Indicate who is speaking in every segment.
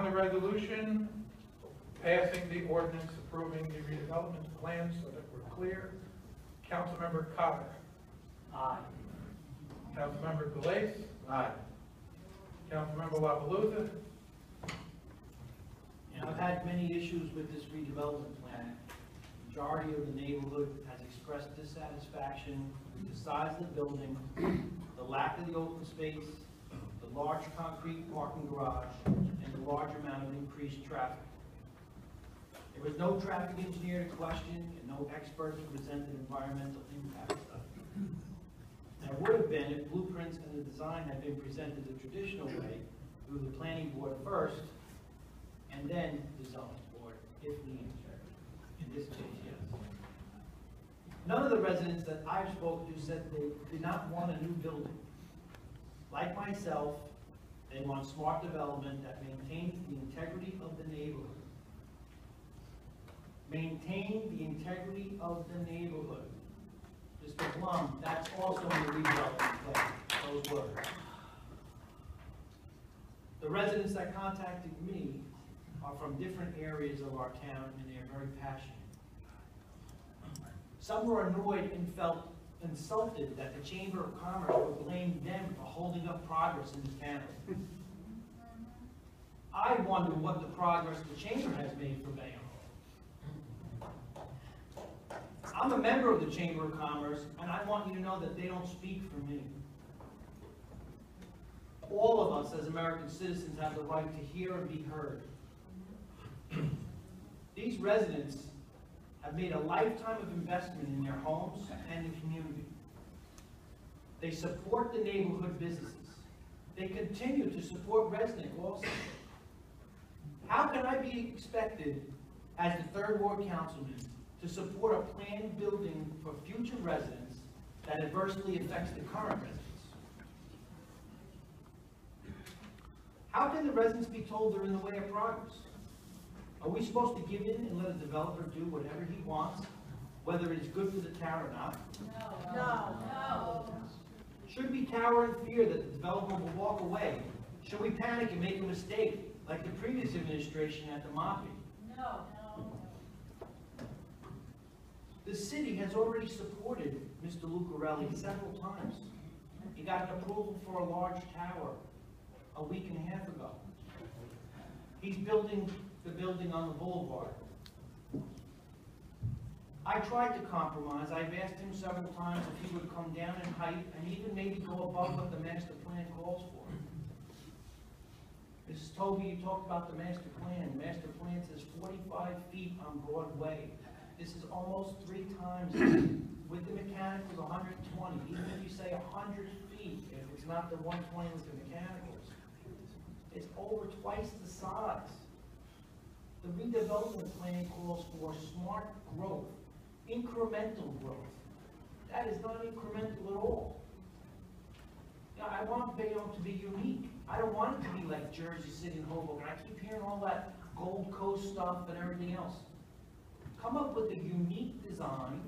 Speaker 1: the resolution passing the ordinance approving the redevelopment plan so that we're clear. Councilmember Cotter.
Speaker 2: Aye.
Speaker 1: Councilmember Galais.
Speaker 2: Aye.
Speaker 1: Councilmember LaPalooza.
Speaker 3: I've had many issues with this redevelopment plan. The majority of the neighborhood has expressed dissatisfaction with the size of the building, the lack of the open space, the large concrete parking garage, and the large amount of increased traffic. There was no traffic engineer to question and no expert to present an environmental impact study. There would have been if blueprints and the design had been presented the traditional way through the planning board first, and then the zoning board, if needed. In this case, yes. None of the residents that I've spoken to said they did not want a new building. Like myself, they want smart development that maintains the integrity of the neighborhood. Maintain the integrity of the neighborhood. Mr. Blum, that's also in the redevelopment plan, those words. The residents that contacted me are from different areas of our town, and they are very passionate. Some were annoyed and felt insulted that the Chamber of Commerce would blame them for holding up progress in the town. I wonder what the progress the Chamber has made for Bayonne. I'm a member of the Chamber of Commerce, and I want you to know that they don't speak for me. All of us as American citizens have the right to hear and be heard. These residents have made a lifetime of investment in their homes and the community. They support the neighborhood businesses. They continue to support Resnick also. How can I be expected as the 3rd Ward Councilman to support a planned building for future residents that adversely affects the current residents? How can the residents be told they're in the way of progress? Are we supposed to give in and let a developer do whatever he wants, whether it's good for the town or not?
Speaker 4: No.
Speaker 3: Should we cower in fear that the developer will walk away? Should we panic and make a mistake, like the previous administration at the Moppi?
Speaker 4: No.
Speaker 3: The city has already supported Mr. Lucarelli several times. He got an approval for a large tower a week and a half ago. He's building the building on the boulevard. I tried to compromise. I've asked him several times if he would come down in height and even maybe go above what the master plan calls for. Mrs. Toby, you talked about the master plan. The master plan says 45 feet on Broadway. This is almost 3 times. With the mechanicals, 120. Even if you say 100 feet, if it's not the 120 with the mechanicals, it's over twice the size. The redevelopment plan calls for smart growth, incremental growth. That is not incremental at all. Now, I want Bayonne to be unique. I don't want it to be like Jersey City and Hoboken. I keep hearing all that Gold Coast stuff and everything else. Come up with a unique design,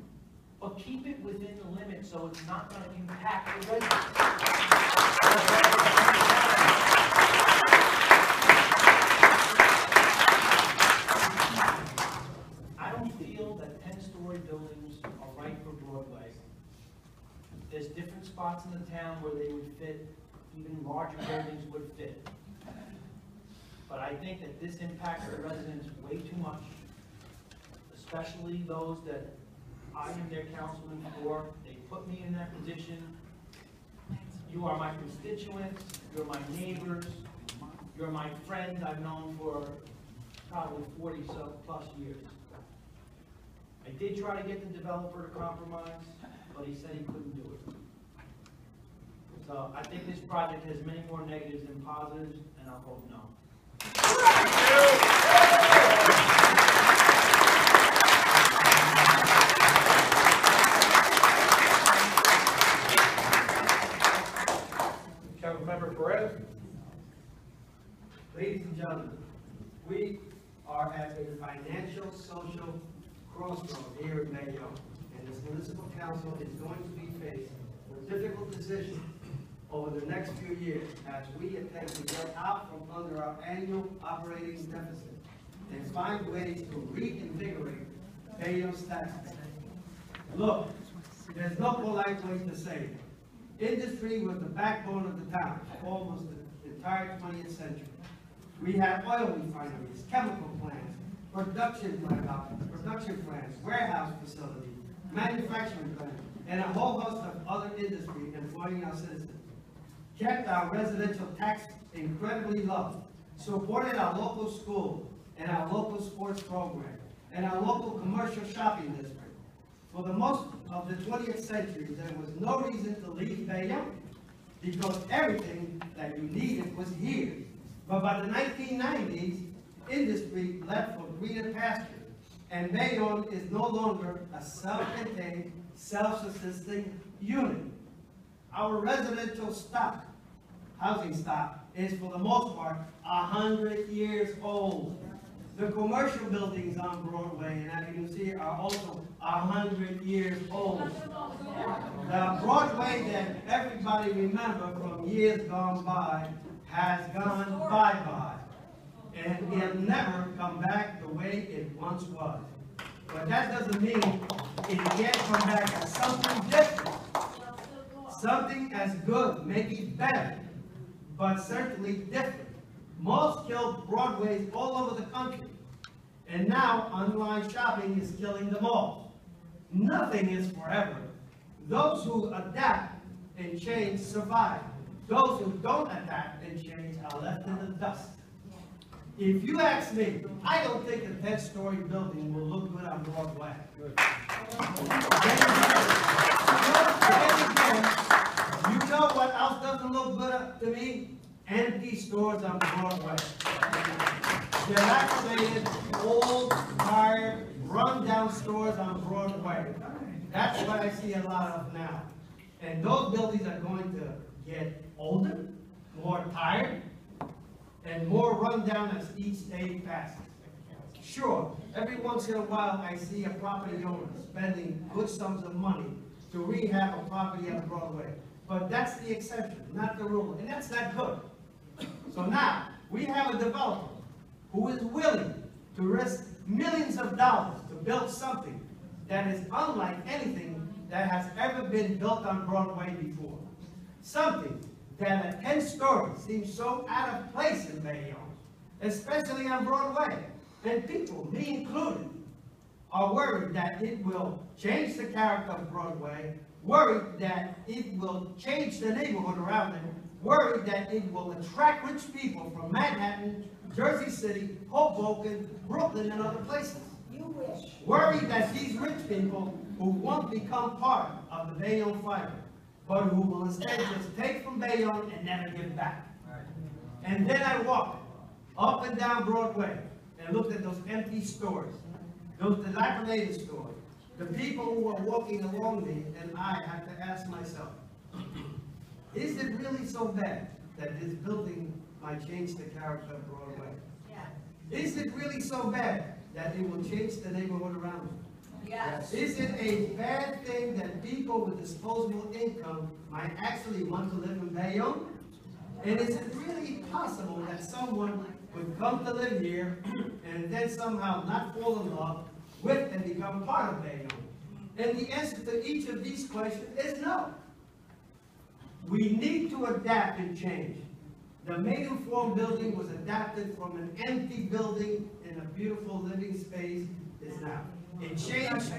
Speaker 3: but keep it within the limits so it's not going to impact the residents. I don't feel that 10-story buildings are right for Broadway. There's different spots in the town where they would fit, even larger buildings would fit. But I think that this impacts the residents way too much, especially those that I am their councilman for. They put me in that position. You are my constituents, you're my neighbors, you're my friends I've known for probably 40+ years. I did try to get the developer to compromise, but he said he couldn't do it. So I think this project has many more negatives than positives, and I'll vote no.
Speaker 1: Councilmember Perez.
Speaker 5: Ladies and gentlemen, we are at a financial, social crossroads here in Bayonne, and this municipal council is going to be faced with a difficult decision over the next few years as we attempt to get out from under our annual operating deficit and find ways to reinvigorate Bayonne's tax base. Look, there's no polite way to say it. Industry was the backbone of the town for almost the entire 20th century. We had oil refineries, chemical plants, production plants, warehouse facilities, manufacturing plants, and a whole host of other industry employing our citizens. Kept our residential tax incredibly low, supported our local schools and our local sports program, and our local commercial shopping district. For the most of the 20th century, there was no reason to leave Bayonne because everything that you needed was here. But by the 1990s, industry left for greener pastures, and Bayonne is no longer a self-contained, self-sustaining unit. Our residential stock, housing stock, is for the most part 100 years old. The commercial buildings on Broadway, and as you can see, are also 100 years old. The Broadway that everybody remember from years gone by has gone bye-bye. And it'll never come back the way it once was. But that doesn't mean it can't come back as something different. Something as good, maybe better, but certainly different. Malls killed Broadways all over the country. And now online shopping is killing them all. Nothing is forever. Those who adapt and change survive. Those who don't adapt and change are left in the dust. If you ask me, I don't think a 10-story building will look good on Broadway. You know what else doesn't look good to me? Empty stores on Broadway. Dilapidated, old, tired, run-down stores on Broadway. That's what I see a lot of now. And those buildings are going to get older, more tired, and more run-down as each day passes. Sure, every once in a while I see a property owner spending good sums of money to rehab a property on Broadway. But that's the exception, not the rule, and that's not good. So now, we have a developer who is willing to risk millions of dollars to build something that is unlike anything that has ever been built on Broadway before. Something that at 10 stories seems so out of place in Bayonne, especially on Broadway. And people, me included, are worried that it will change the character of Broadway, worried that it will change the neighborhood around it, worried that it will attract rich people from Manhattan, Jersey City, Hoboken, Brooklyn, and other places.
Speaker 4: You wish.
Speaker 5: Worried that these rich people who won't become part of the Bayonne fiber, but who will instead just take from Bayonne and never give back. And then I walked up and down Broadway and looked at those empty stores, those dilapidated stores. The people who were walking along me, and I had to ask myself, is it really so bad that this building might change the character of Broadway?
Speaker 4: Yeah.
Speaker 5: Is it really so bad that it will change the neighborhood around me?
Speaker 4: Yes.
Speaker 5: Is it a bad thing that people with disposable income might actually want to live in Bayonne? And is it really possible that someone would come to live here and then somehow not fall in love with and become part of Bayonne? And the answer to each of these questions is no. We need to adapt and change. The Maiden Form building was adapted from an empty building in a beautiful living space is now. It changed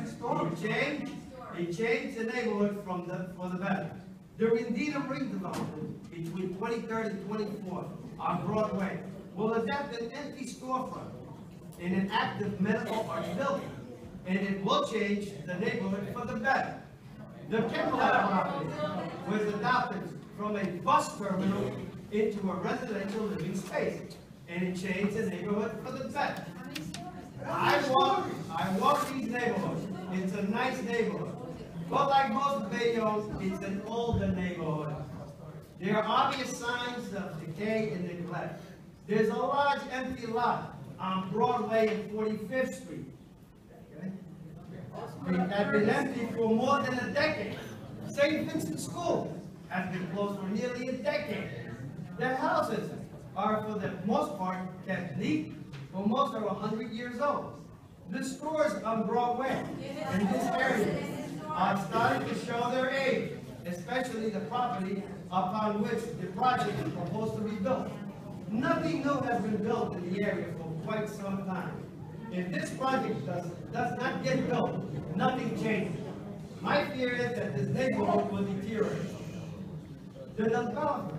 Speaker 5: the neighborhood for the better. The Rendina redevelopment between 23rd and 24th on Broadway will adapt an empty storefront in an active medical arts building, and it will change the neighborhood for the better. The Kimberlite property was adopted from a bus terminal into a residential living space, and it changed the neighborhood for the better. I walk these neighborhoods. It's a nice neighborhood. But like most Bayonne, it's an older neighborhood. There are obvious signs of decay and neglect. There's a large empty lot on Broadway and 45th Street. It had been empty for more than a decade. St. Vincent School has been closed for nearly a decade. Their houses are, for the most part, kept neat, for most are 100 years old. The stores on Broadway in this area are starting to show their age, especially the property upon which the project is proposed to be built. Nothing new has been built in the area for quite some time. If this project does not get built, nothing changes. My fear is that this neighborhood will deteriorate. The developer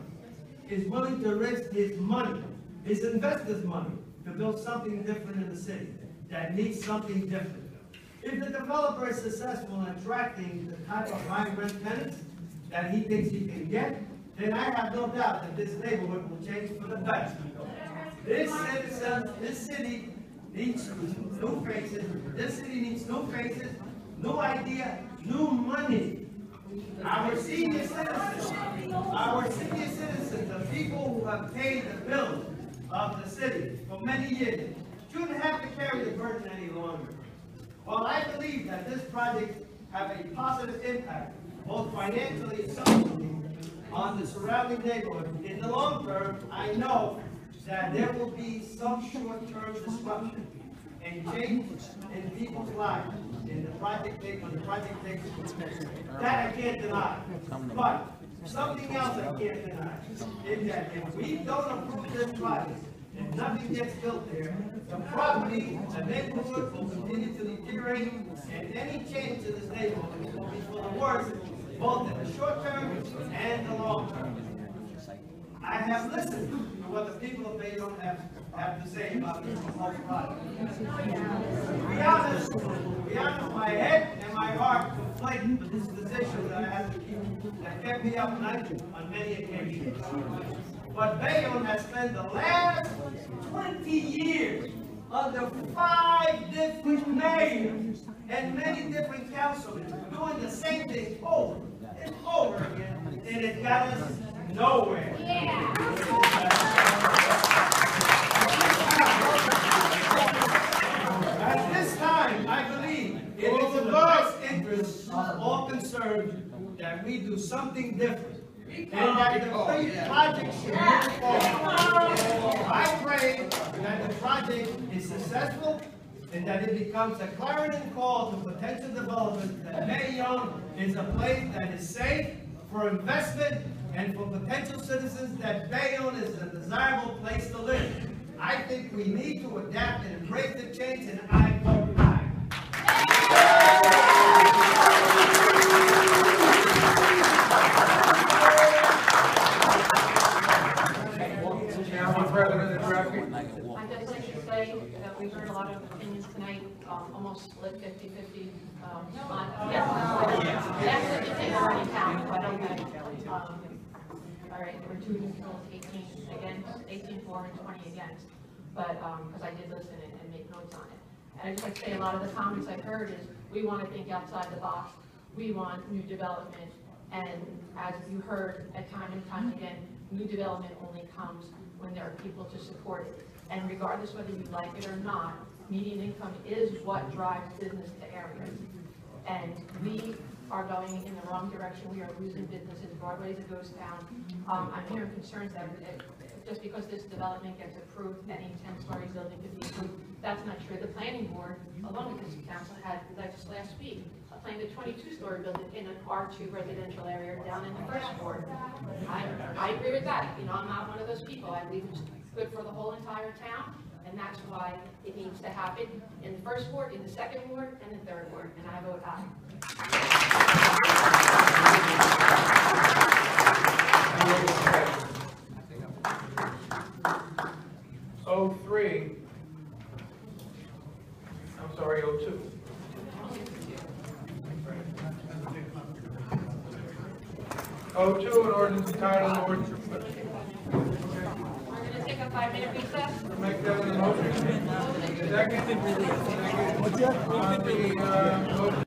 Speaker 5: is willing to risk his money, his investors' money, to build something different in the city that needs something different. If the developer is successful in attracting the type of high-rent tenants that he thinks he can get, then I have no doubt that this neighborhood will change for the better. This city needs new faces. This city needs new faces, new idea, new money. Our senior citizens, the people who have paid the bills of the city for many years, shouldn't have to carry the burden any longer. While I believe that this project have a positive impact, both financially and socially, on the surrounding neighborhood, in the long term, I know that there will be some short-term disruption and change in people's lives when the project takes that I can't deny. But something else I can't deny is that if we don't approve this project and nothing gets built there, the neighborhood will continue to deteriorate, and any change to this neighborhood will be for the worse, both in the short term and the long term. I have listened to what the people of Bayonne have to say about this proposed project. To be honest, my head and my heart conflict with this decision that I have to keep, that kept me up night on many occasions. But Bayonne has spent the last 20 years under 5 different mayors and many different councilmen doing the same thing over and over again, and it got us nowhere. At this time, I believe it is in the best interest of all concerned that we do something different, and that the project should move forward. I pray that the project is successful and that it becomes a clarion call to potential developers that Bayonne is a place that is safe for investment, and for potential citizens that Bayonne is a desirable place to live. I think we need to adapt and embrace the change, and I vote aye.
Speaker 2: I'd just like to say that we've heard a lot of opinions tonight, almost split 50-50. Yes, if you already count, so I don't think. All right, there were 2 until 18 against, 18 for and 20 against, but because I did listen and make notes on it. And I just like to say a lot of the comments I've heard is we want to think outside the box, we want new development, and as you heard at time and time again, new development only comes when there are people to support it. And regardless whether you like it or not, median income is what drives business to areas. And we are going in the wrong direction. We are losing businesses. Broadway is a ghost town. I'm hearing concerns that just because this development gets approved, any 10-story building could be approved. That's not true. The planning board, along with the city council, had just last week planned a 22-story building in an R2 residential area down in the first ward. I agree with that. You know, I'm not one of those people. I believe it's good for the whole entire town, and that's why it needs to happen in the first ward, in the second ward, and the third ward, and I vote aye.
Speaker 1: 03. I'm sorry, 02. An ordinance entitled ordinance.
Speaker 2: We're going to take a 5-minute recess.
Speaker 1: Make that an motion. Second. Second.